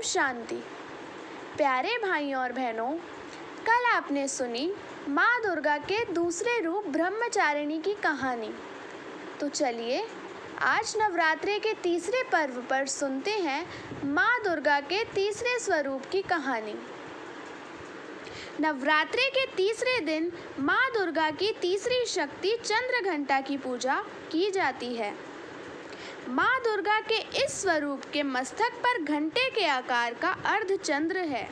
शांति। प्यारे भाइयों और बहनों, कल आपने सुनी माँ दुर्गा के दूसरे रूप ब्रह्मचारिणी की कहानी। तो चलिए आज नवरात्रि के तीसरे पर्व पर सुनते हैं माँ दुर्गा के तीसरे स्वरूप की कहानी। नवरात्रि के तीसरे दिन माँ दुर्गा की तीसरी शक्ति चंद्रघंटा की पूजा की जाती है। माँ दुर्गा के इस स्वरूप के मस्तक पर घंटे के आकार का अर्धचंद्र है।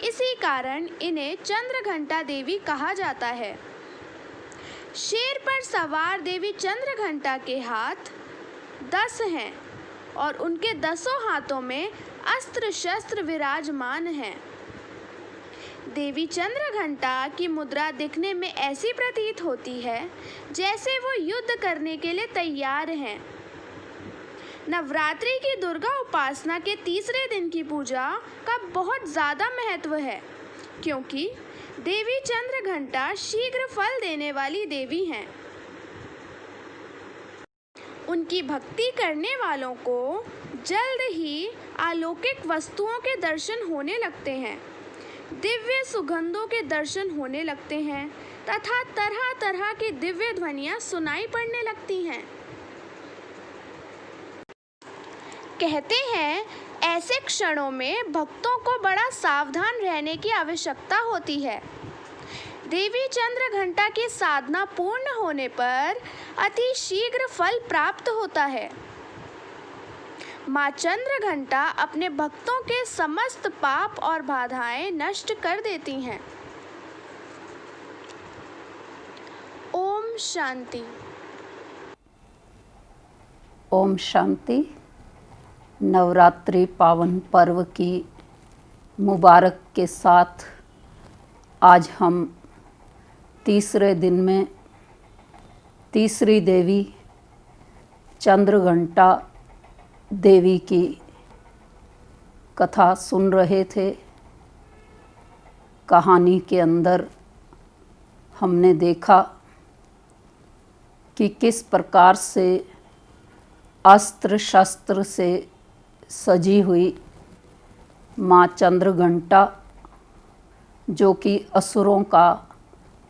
इसी कारण इन्हें चंद्रघंटा देवी कहा जाता है। शेर पर सवार देवी चंद्रघंटा के हाथ 10 हैं और उनके 10 हाथों में अस्त्र शस्त्र विराजमान हैं। देवी चंद्रघंटा की मुद्रा दिखने में ऐसी प्रतीत होती है जैसे वो युद्ध करने के लिए तैयार हैं। नवरात्रि की दुर्गा उपासना के तीसरे दिन की पूजा का बहुत ज़्यादा महत्व है, क्योंकि देवी चंद्रघंटा शीघ्र फल देने वाली देवी हैं। उनकी भक्ति करने वालों को जल्द ही अलौकिक वस्तुओं के दर्शन होने लगते हैं, दिव्य सुगंधों के दर्शन होने लगते हैं तथा तरह तरह की दिव्य ध्वनियाँ सुनाई पड़ने लगती हैं। कहते हैं ऐसे क्षणों में भक्तों को बड़ा सावधान रहने की आवश्यकता होती है। देवी चंद्रघंटा की साधना पूर्ण होने पर अति शीघ्र फल प्राप्त होता है। माँ चंद्रघंटा अपने भक्तों के समस्त पाप और बाधाएं नष्ट कर देती हैं। ओम शांति। ओम शांति। नवरात्रि पावन पर्व की मुबारक के साथ आज हम तीसरे दिन में तीसरी देवी चंद्रघंटा देवी की कथा सुन रहे थे। कहानी के अंदर हमने देखा कि किस प्रकार से अस्त्र शस्त्र से सजी हुई माँ चंद्रघंटा, जो कि असुरों का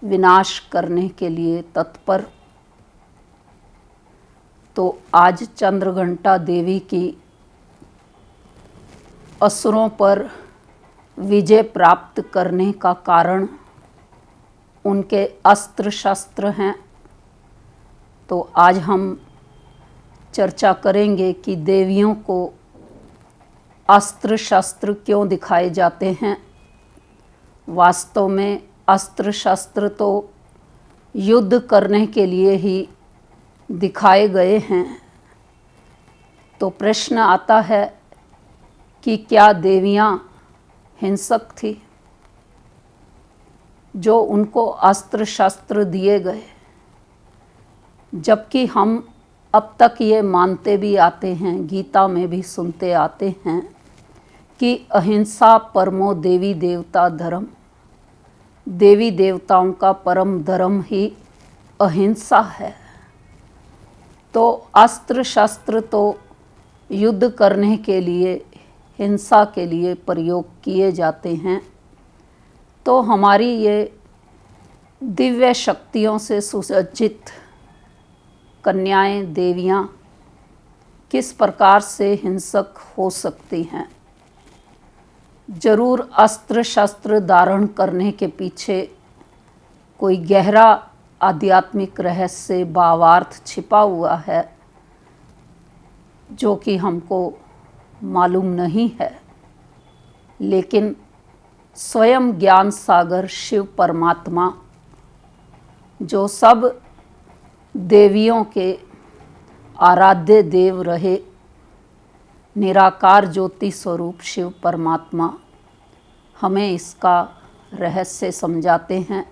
विनाश करने के लिए तत्पर। तो आज चंद्रघंटा देवी की असुरों पर विजय प्राप्त करने का कारण उनके अस्त्र शस्त्र हैं। तो आज हम चर्चा करेंगे कि देवियों को अस्त्र शस्त्र क्यों दिखाए जाते हैं। वास्तव में अस्त्र शस्त्र तो युद्ध करने के लिए ही दिखाए गए हैं। तो प्रश्न आता है कि क्या देवियाँ हिंसक थी जो उनको अस्त्र शस्त्र दिए गए, जबकि हम अब तक ये मानते भी आते हैं, गीता में भी सुनते आते हैं कि अहिंसा परमो देवी देवता धर्म। देवी देवताओं का परम धर्म ही अहिंसा है। तो अस्त्र शस्त्र तो युद्ध करने के लिए, हिंसा के लिए प्रयोग किए जाते हैं। तो हमारी ये दिव्य शक्तियों से सुसज्जित कन्याएं, देवियाँ किस प्रकार से हिंसक हो सकती हैं। जरूर अस्त्र शस्त्र धारण करने के पीछे कोई गहरा आध्यात्मिक रहस्य, भावार्थ छिपा हुआ है, जो कि हमको मालूम नहीं है। लेकिन स्वयं ज्ञान सागर शिव परमात्मा, जो सब देवियों के आराध्य देव रहे, निराकार ज्योति स्वरूप शिव परमात्मा हमें इसका रहस्य समझाते हैं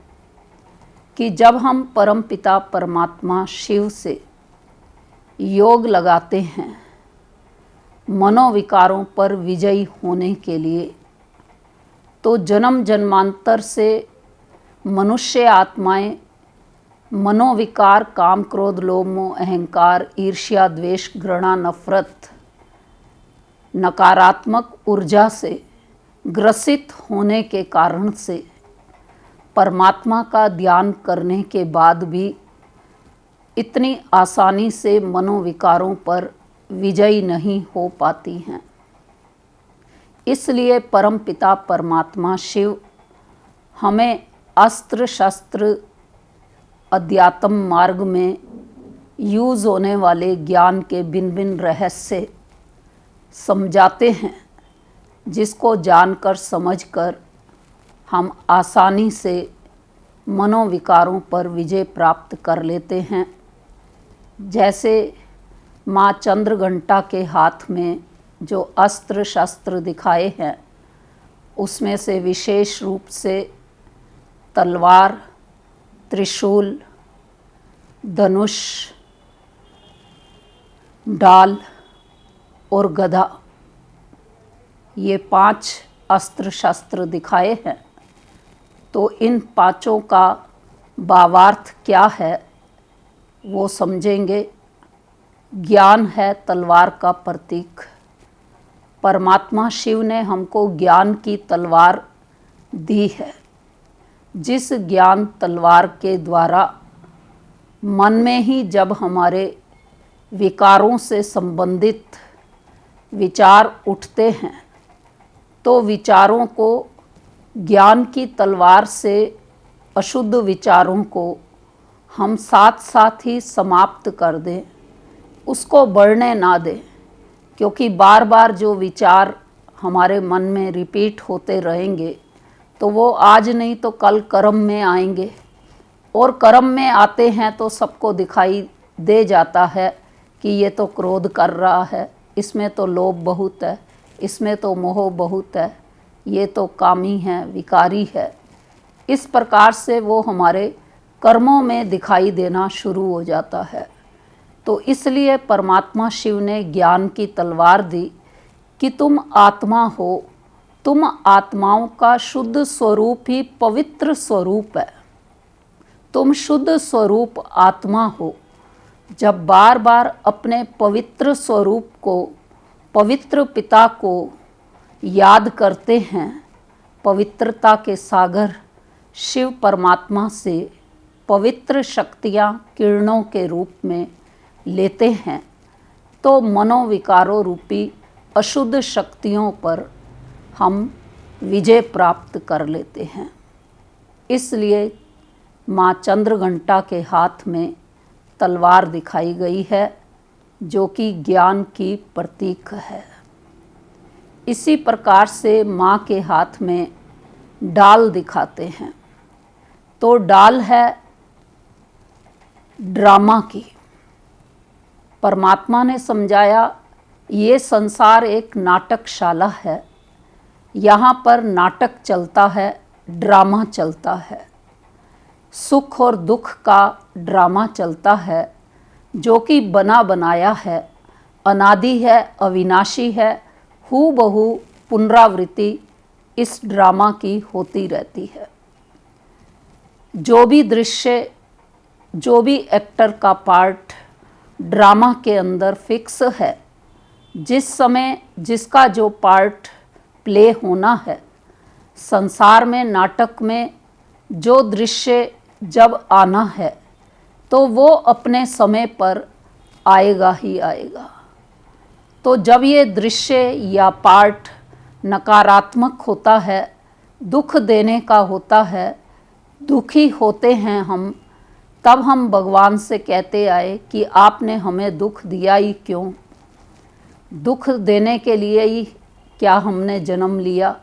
कि जब हम परमपिता परमात्मा शिव से योग लगाते हैं मनोविकारों पर विजयी होने के लिए, तो जन्म जन्मांतर से मनुष्य आत्माएं मनोविकार, काम क्रोध लोभ मोह अहंकार, ईर्ष्या द्वेष घृणा नफरत नकारात्मक ऊर्जा से ग्रसित होने के कारण से परमात्मा का ध्यान करने के बाद भी इतनी आसानी से मनोविकारों पर विजयी नहीं हो पाती हैं। इसलिए परमपिता परमात्मा शिव हमें अस्त्र शस्त्र अध्यात्म मार्ग में यूज़ होने वाले ज्ञान के भिन्न भिन्न रहस्य समझाते हैं, जिसको जानकर समझकर हम आसानी से मनोविकारों पर विजय प्राप्त कर लेते हैं। जैसे माँ चंद्रघंटा के हाथ में जो अस्त्र शस्त्र दिखाए हैं, उसमें से विशेष रूप से तलवार, त्रिशूल, धनुष, ढाल और गदा, ये 5 अस्त्र शस्त्र दिखाए हैं। तो इन पांचों का भावार्थ क्या है वो समझेंगे। ज्ञान है तलवार का प्रतीक। परमात्मा शिव ने हमको ज्ञान की तलवार दी है, जिस ज्ञान तलवार के द्वारा मन में ही जब हमारे विकारों से संबंधित विचार उठते हैं तो विचारों को ज्ञान की तलवार से अशुद्ध विचारों को हम साथ साथ ही समाप्त कर दें, उसको बढ़ने ना दें। क्योंकि बार बार जो विचार हमारे मन में रिपीट होते रहेंगे तो वो आज नहीं तो कल कर्म में आएंगे, और कर्म में आते हैं तो सबको दिखाई दे जाता है कि ये तो क्रोध कर रहा है, इसमें तो लोभ बहुत है, इसमें तो मोह बहुत है, ये तो कामी है, विकारी है। इस प्रकार से वो हमारे कर्मों में दिखाई देना शुरू हो जाता है। तो इसलिए परमात्मा शिव ने ज्ञान की तलवार दी कि तुम आत्मा हो, तुम आत्माओं का शुद्ध स्वरूप ही पवित्र स्वरूप है। तुम शुद्ध स्वरूप आत्मा हो। जब बार बार अपने पवित्र स्वरूप को, पवित्र पिता को याद करते हैं, पवित्रता के सागर शिव परमात्मा से पवित्र शक्तियाँ किरणों के रूप में लेते हैं, तो मनोविकारों रूपी अशुद्ध शक्तियों पर हम विजय प्राप्त कर लेते हैं। इसलिए माँ चंद्रघंटा के हाथ में तलवार दिखाई गई है, जो कि ज्ञान की प्रतीक है। इसी प्रकार से माँ के हाथ में डाल दिखाते हैं। तो डाल है ड्रामा की। परमात्मा ने समझाया ये संसार एक नाटकशाला है, यहाँ पर नाटक चलता है, ड्रामा चलता है, सुख और दुख का ड्रामा चलता है, जो कि बना बनाया है, अनादि है, अविनाशी है, हूबहू पुनरावृत्ति इस ड्रामा की होती रहती है। जो भी दृश्य, जो भी एक्टर का पार्ट ड्रामा के अंदर फिक्स है, जिस समय जिसका जो पार्ट प्ले होना है, संसार में नाटक में जो दृश्य जब आना है तो वो अपने समय पर आएगा ही आएगा। तो जब ये दृश्य या पार्ट नकारात्मक होता है, दुख देने का होता है, दुखी होते हैं हम, तब हम भगवान से कहते आए कि आपने हमें दुख दिया ही क्यों? दुख देने के लिए ही क्या हमने जन्म लिया?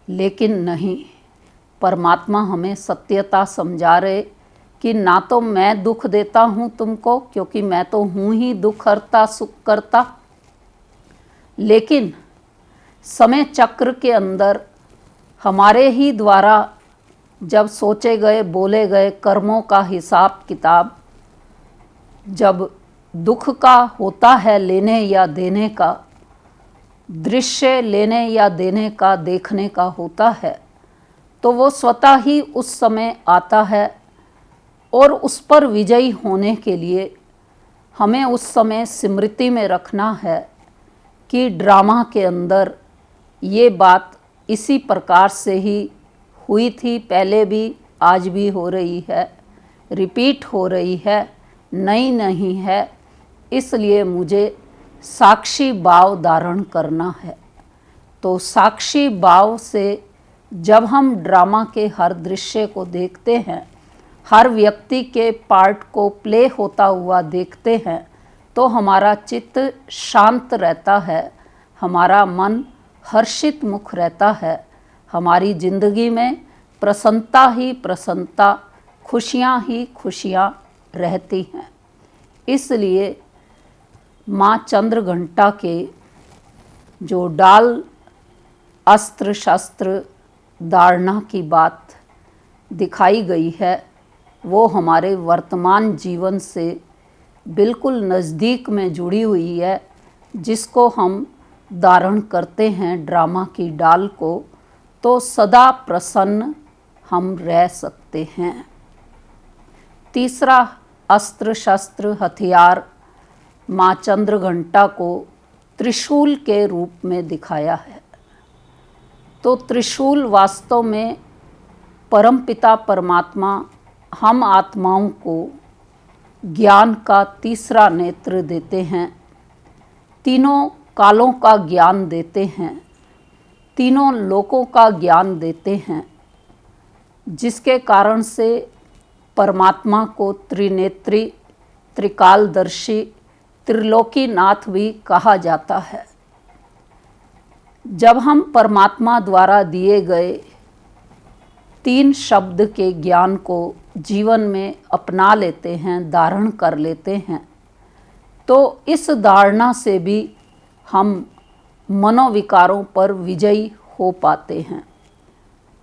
लेकिन नहीं, परमात्मा हमें सत्यता समझा रहे कि ना तो मैं दुख देता हूँ तुमको, क्योंकि मैं तो हूँ ही दुख हरता सुख करता, लेकिन समय चक्र के अंदर हमारे ही द्वारा जब सोचे गए, बोले गए कर्मों का हिसाब किताब जब दुख का होता है, लेने या देने का, दृश्य लेने या देने का, देखने का होता है, तो वो स्वतः ही उस समय आता है। और उस पर विजयी होने के लिए हमें उस समय स्मृति में रखना है कि ड्रामा के अंदर ये बात इसी प्रकार से ही हुई थी, पहले भी, आज भी हो रही है, रिपीट हो रही है, नई नहीं है। इसलिए मुझे साक्षी भाव धारण करना है। तो साक्षी भाव से जब हम ड्रामा के हर दृश्य को देखते हैं, हर व्यक्ति के पार्ट को प्ले होता हुआ देखते हैं, तो हमारा चित्त शांत रहता है, हमारा मन हर्षित मुख रहता है, हमारी जिंदगी में प्रसन्नता ही प्रसन्नता, खुशियाँ ही खुशियाँ रहती हैं। इसलिए माँ चंद्रघंटा के जो डाल अस्त्र शस्त्र धारणा की बात दिखाई गई है, वो हमारे वर्तमान जीवन से बिल्कुल नज़दीक में जुड़ी हुई है। जिसको हम धारण करते हैं ड्रामा की डाल को, तो सदा प्रसन्न हम रह सकते हैं। तीसरा अस्त्र शस्त्र हथियार माँ चंद्रघंटा को त्रिशूल के रूप में दिखाया है। तो त्रिशूल वास्तव में परमपिता परमात्मा हम आत्माओं को ज्ञान का तीसरा नेत्र देते हैं, तीनों कालों का ज्ञान देते हैं, तीनों लोकों का ज्ञान देते हैं, जिसके कारण से परमात्मा को त्रिनेत्री, त्रिकालदर्शी, त्रिलोकीनाथ भी कहा जाता है। जब हम परमात्मा द्वारा दिए गए 3 शब्द के ज्ञान को जीवन में अपना लेते हैं, धारण कर लेते हैं, तो इस धारणा से भी हम मनोविकारों पर विजयी हो पाते हैं।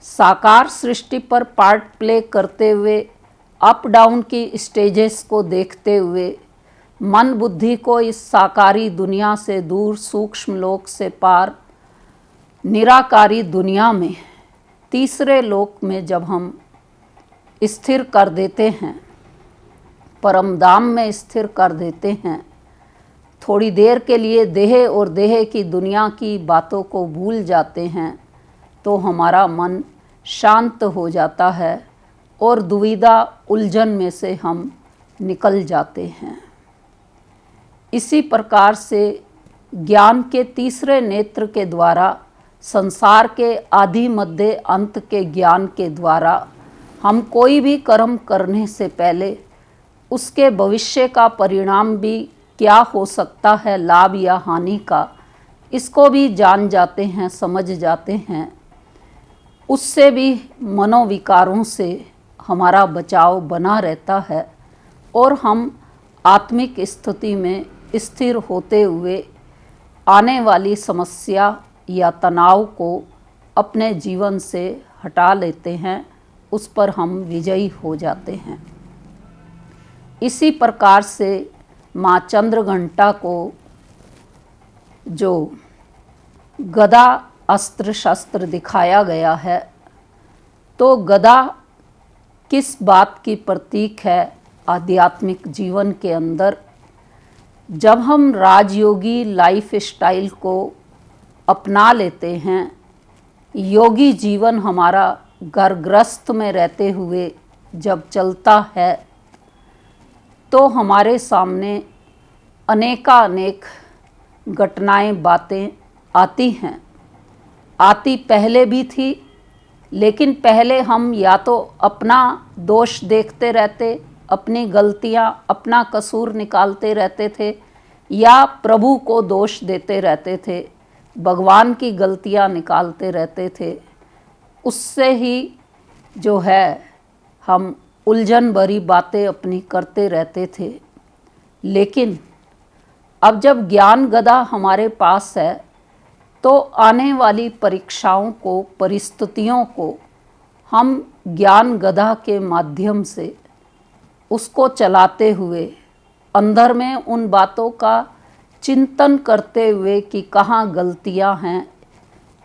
साकार सृष्टि पर पार्ट प्ले करते हुए, अप डाउन की स्टेजेस को देखते हुए, मन बुद्धि को इस साकारी दुनिया से दूर, सूक्ष्म लोक से पार, निराकारी दुनिया में, तीसरे लोक में जब हम स्थिर कर देते हैं, परम धाम में स्थिर कर देते हैं, थोड़ी देर के लिए देह और देह की दुनिया की बातों को भूल जाते हैं, तो हमारा मन शांत हो जाता है और दुविधा उलझन में से हम निकल जाते हैं। इसी प्रकार से ज्ञान के तीसरे नेत्र के द्वारा, संसार के आदि मध्य अंत के ज्ञान के द्वारा, हम कोई भी कर्म करने से पहले उसके भविष्य का परिणाम भी क्या हो सकता है, लाभ या हानि का, इसको भी जान जाते हैं, समझ जाते हैं। उससे भी मनोविकारों से हमारा बचाव बना रहता है और हम आत्मिक स्थिति में स्थिर होते हुए आने वाली समस्या या तनाव को अपने जीवन से हटा लेते हैं, उस पर हम विजयी हो जाते हैं। इसी प्रकार से माँ चंद्रघंटा को जो गदा अस्त्र शस्त्र दिखाया गया है, तो गदा किस बात की प्रतीक है आध्यात्मिक जीवन के अंदर? जब हम राजयोगी लाइफ स्टाइल को अपना लेते हैं, योगी जीवन हमारा घरगृहस्थ में रहते हुए जब चलता है, तो हमारे सामने अनेकानेक घटनाएं, बातें आती हैं। आती पहले भी थी, लेकिन पहले हम या तो अपना दोष देखते रहते, अपनी गलतियां, अपना कसूर निकालते रहते थे, या प्रभु को दोष देते रहते थे, भगवान की गलतियां निकालते रहते थे। उससे ही जो है हम उलझन भरी बातें अपनी करते रहते थे। लेकिन अब जब ज्ञान गदा हमारे पास है, तो आने वाली परीक्षाओं को, परिस्थितियों को हम ज्ञान गदा के माध्यम से उसको चलाते हुए, अंदर में उन बातों का चिंतन करते हुए कि कहाँ गलतियाँ हैं,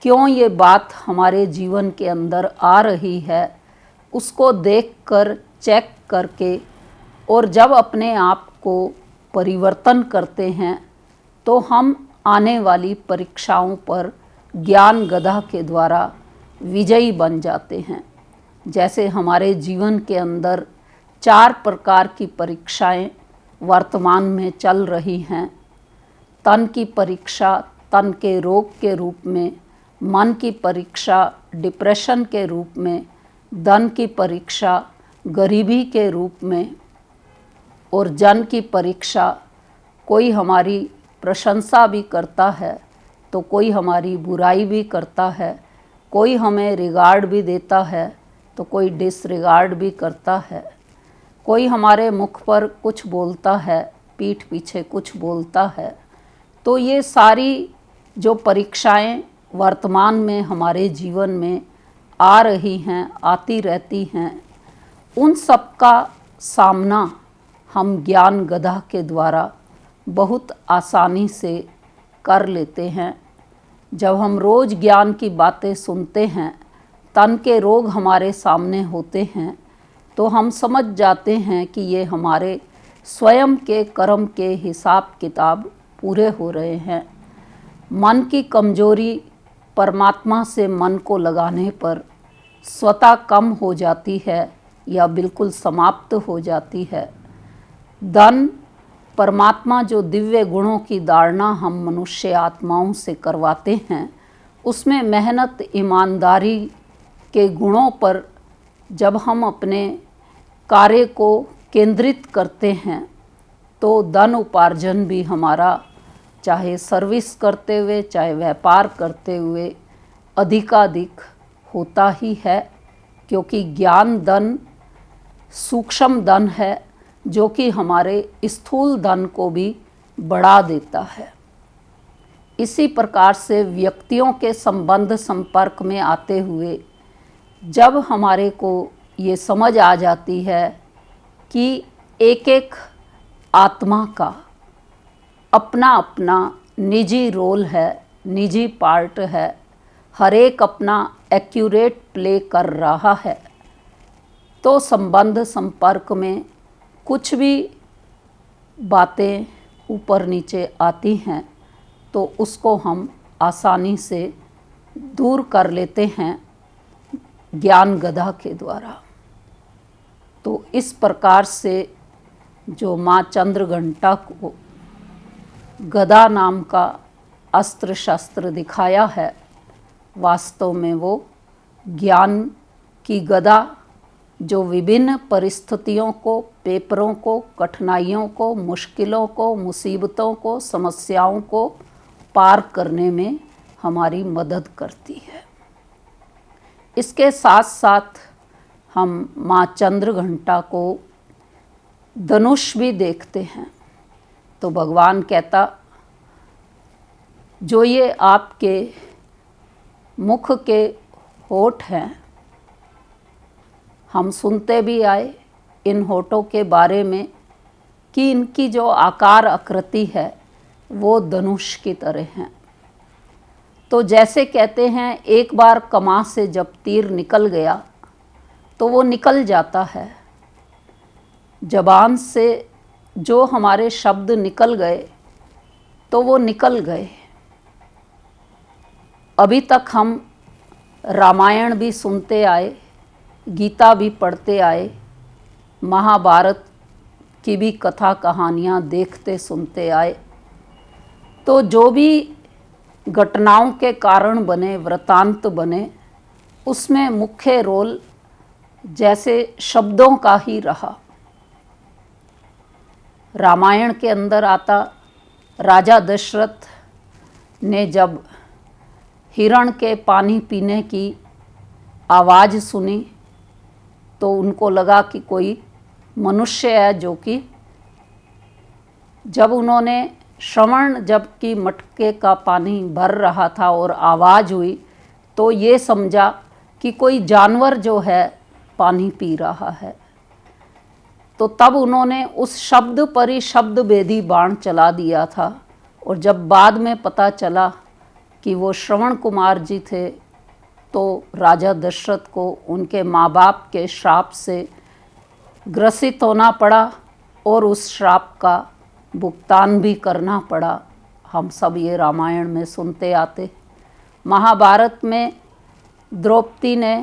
क्यों ये बात हमारे जीवन के अंदर आ रही है, उसको देखकर, चेक करके, और जब अपने आप को परिवर्तन करते हैं, तो हम आने वाली परीक्षाओं पर ज्ञान गदा के द्वारा विजयी बन जाते हैं। जैसे हमारे जीवन के अंदर 4 प्रकार की परीक्षाएं वर्तमान में चल रही हैं। तन की परीक्षा तन के रोग के रूप में, मन की परीक्षा डिप्रेशन के रूप में, धन की परीक्षा गरीबी के रूप में और जन की परीक्षा कोई हमारी प्रशंसा भी करता है तो कोई हमारी बुराई भी करता है, कोई हमें रिगार्ड भी देता है तो कोई डिसरिगार्ड भी करता है, कोई हमारे मुख पर कुछ बोलता है, पीठ पीछे कुछ बोलता है। तो ये सारी जो परीक्षाएं वर्तमान में हमारे जीवन में आ रही हैं, आती रहती हैं, उन सब का सामना हम ज्ञान गदा के द्वारा बहुत आसानी से कर लेते हैं। जब हम रोज़ ज्ञान की बातें सुनते हैं, तन के रोग हमारे सामने होते हैं, तो हम समझ जाते हैं कि ये हमारे स्वयं के कर्म के हिसाब किताब पूरे हो रहे हैं। मन की कमजोरी परमात्मा से मन को लगाने पर स्वतः कम हो जाती है या बिल्कुल समाप्त हो जाती है। धन परमात्मा जो दिव्य गुणों की धारणा हम मनुष्य आत्माओं से करवाते हैं, उसमें मेहनत ईमानदारी के गुणों पर जब हम अपने कार्य को केंद्रित करते हैं तो धन उपार्जन भी हमारा चाहे सर्विस करते हुए चाहे व्यापार करते हुए अधिकाधिक होता ही है, क्योंकि ज्ञान धन सूक्ष्म धन है जो कि हमारे स्थूल धन को भी बढ़ा देता है। इसी प्रकार से व्यक्तियों के संबंध संपर्क में आते हुए जब हमारे को ये समझ आ जाती है कि एक एक आत्मा का अपना अपना निजी रोल है, निजी पार्ट है, हर एक अपना एक्यूरेट प्ले कर रहा है, तो संबंध संपर्क में कुछ भी बातें ऊपर नीचे आती हैं तो उसको हम आसानी से दूर कर लेते हैं ज्ञान गदा के द्वारा। तो इस प्रकार से जो माँ चंद्रघंटा को गदा नाम का अस्त्र शस्त्र दिखाया है, वास्तव में वो ज्ञान की गदा जो विभिन्न परिस्थितियों को, पेपरों को, कठिनाइयों को, मुश्किलों को, मुसीबतों को, समस्याओं को पार करने में हमारी मदद करती है। इसके साथ साथ हम माँ चंद्रघंटा को धनुष भी देखते हैं। तो भगवान कहता, जो ये आपके मुख के होठ हैं, हम सुनते भी आए इन होठों के बारे में कि इनकी जो आकार आकृति है वो धनुष की तरह हैं। तो जैसे कहते हैं एक बार कमान से जब तीर निकल गया तो वो निकल जाता है, ज़बान से जो हमारे शब्द निकल गए तो वो निकल गए। अभी तक हम रामायण भी सुनते आए, गीता भी पढ़ते आए, महाभारत की भी कथा कहानियाँ देखते सुनते आए। तो जो भी घटनाओं के कारण बने, वृतांत बने, उसमें मुख्य रोल जैसे शब्दों का ही रहा। रामायण के अंदर आता, राजा दशरथ ने जब हिरण के पानी पीने की आवाज़ सुनी तो उनको लगा कि कोई मनुष्य है, जो कि जब उन्होंने श्रवण, जबकि मटके का पानी भर रहा था और आवाज़ हुई तो ये समझा कि कोई जानवर जो है पानी पी रहा है। तो तब उन्होंने उस शब्द पर ही शब्द भेदी बाण चला दिया था। और जब बाद में पता चला कि वो श्रवण कुमार जी थे तो राजा दशरथ को उनके माँ बाप के श्राप से ग्रसित होना पड़ा और उस श्राप का भुगतान भी करना पड़ा। हम सब ये रामायण में सुनते आते। महाभारत में द्रौपदी ने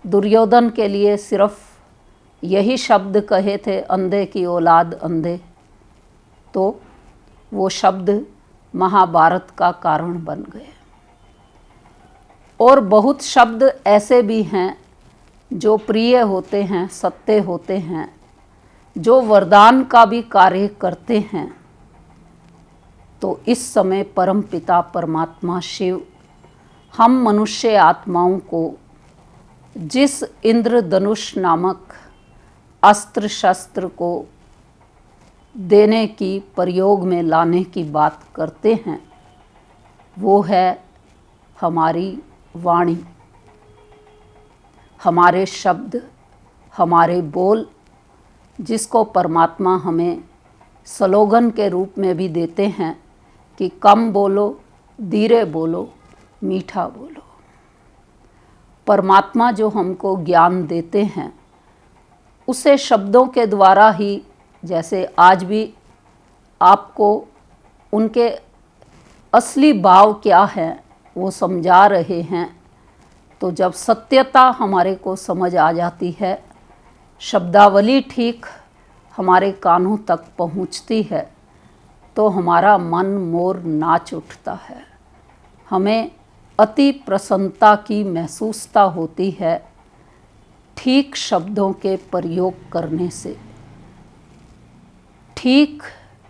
दुर्योधन के लिए सिर्फ यही शब्द कहे थे, अंधे की औलाद अंधे, तो वो शब्द महाभारत का कारण बन गए। और बहुत शब्द ऐसे भी हैं जो प्रिय होते हैं, सत्य होते हैं, जो वरदान का भी कार्य करते हैं। तो इस समय परमपिता परमात्मा शिव हम मनुष्य आत्माओं को जिस इंद्रधनुष नामक अस्त्र शस्त्र को देने की, प्रयोग में लाने की बात करते हैं, वो है हमारी वाणी, हमारे शब्द, हमारे बोल, जिसको परमात्मा हमें स्लोगन के रूप में भी देते हैं कि कम बोलो, धीरे बोलो, मीठा बोलो। परमात्मा जो हमको ज्ञान देते हैं उसे शब्दों के द्वारा ही, जैसे आज भी आपको उनके असली भाव क्या है वो समझा रहे हैं। तो जब सत्यता हमारे को समझ आ जाती है, शब्दावली ठीक हमारे कानों तक पहुंचती है, तो हमारा मन मोर नाच उठता है। हमें अति प्रसन्नता की महसूसता होती है ठीक शब्दों के प्रयोग करने से। ठीक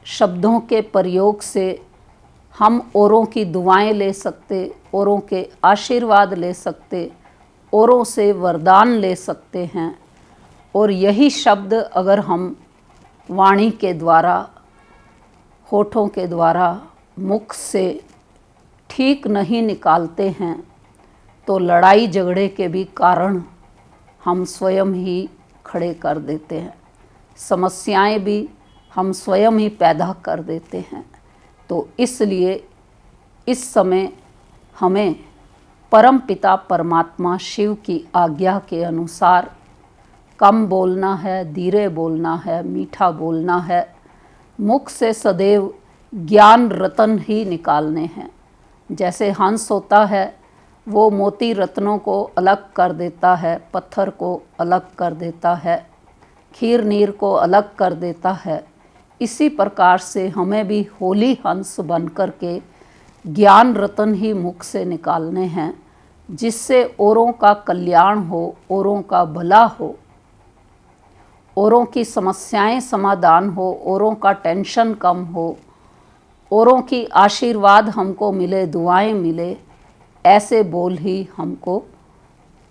शब्दों के प्रयोग से हम औरों की दुआएं ले सकते, औरों के आशीर्वाद ले सकते, औरों से वरदान ले सकते हैं। और यही शब्द अगर हम वाणी के द्वारा, होठों के द्वारा, मुख से ठीक नहीं निकालते हैं तो लड़ाई झगड़े के भी कारण हम स्वयं ही खड़े कर देते हैं, समस्याएं भी हम स्वयं ही पैदा कर देते हैं। तो इसलिए इस समय हमें परमपिता परमात्मा शिव की आज्ञा के अनुसार कम बोलना है, धीरे बोलना है, मीठा बोलना है। मुख से सदैव ज्ञान रतन ही निकालने हैं। जैसे हंस होता है, वो मोती रत्नों को अलग कर देता है, पत्थर को अलग कर देता है, खीर नीर को अलग कर देता है। इसी प्रकार से हमें भी होली हंस बन कर के ज्ञान रतन ही मुख से निकालने हैं, जिससे औरों का कल्याण हो, औरों का भला हो, औरों की समस्याएं समाधान हो, औरों का टेंशन कम हो, औरों की आशीर्वाद हमको मिले, दुआएं मिले। ऐसे बोल ही हमको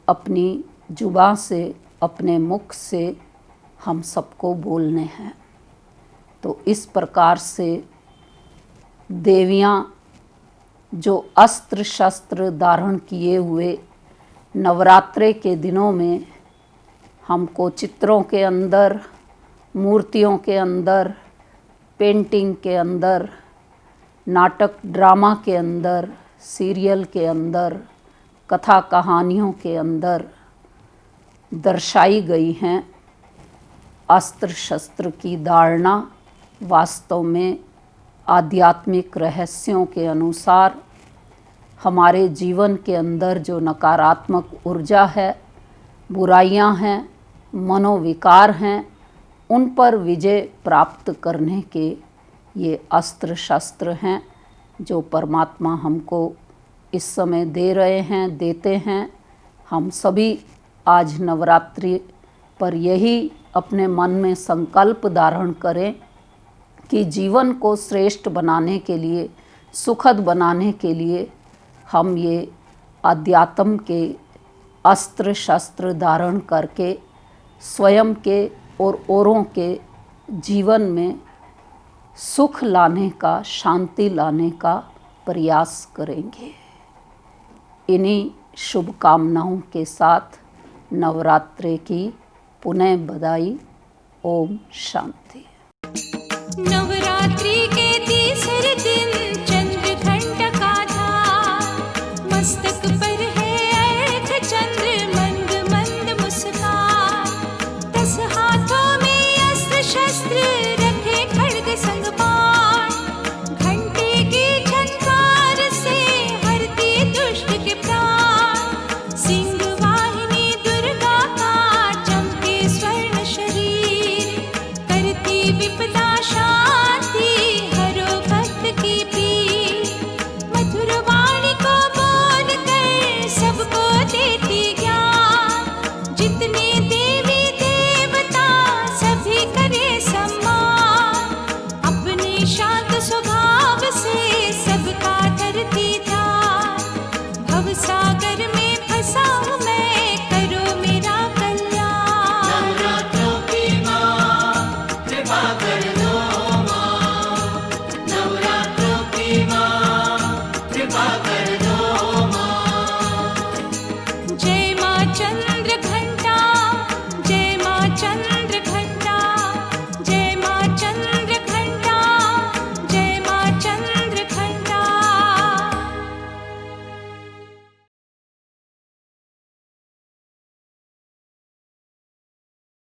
अपनी जुबान से, अपने मुख से हम सबको बोलने हैं। तो इस प्रकार से देवियाँ जो अस्त्र शस्त्र धारण किए हुए नवरात्रे के दिनों में हमको चित्रों के अंदर, मूर्तियों के अंदर, पेंटिंग के अंदर, नाटक ड्रामा के अंदर, सीरियल के अंदर, कथा कहानियों के अंदर दर्शाई गई हैं, अस्त्र शस्त्र की धारणा वास्तव में आध्यात्मिक रहस्यों के अनुसार हमारे जीवन के अंदर जो नकारात्मक ऊर्जा है, बुराइयां हैं, मनोविकार हैं, उन पर विजय प्राप्त करने के ये अस्त्र शस्त्र हैं जो परमात्मा हमको इस समय दे रहे हैं, देते हैं। हम सभी आज नवरात्रि पर यही अपने मन में संकल्प धारण करें कि जीवन को श्रेष्ठ बनाने के लिए, सुखद बनाने के लिए हम ये अध्यात्म के अस्त्र शस्त्र धारण करके स्वयं के और औरों के जीवन में सुख लाने का, शांति लाने का प्रयास करेंगे। इन्हीं शुभकामनाओं के साथ नवरात्रि की पुनः बधाई। ओम शांति। नवरात्रि के तीसरे दिन चंद्र घंटा का था, मस्तक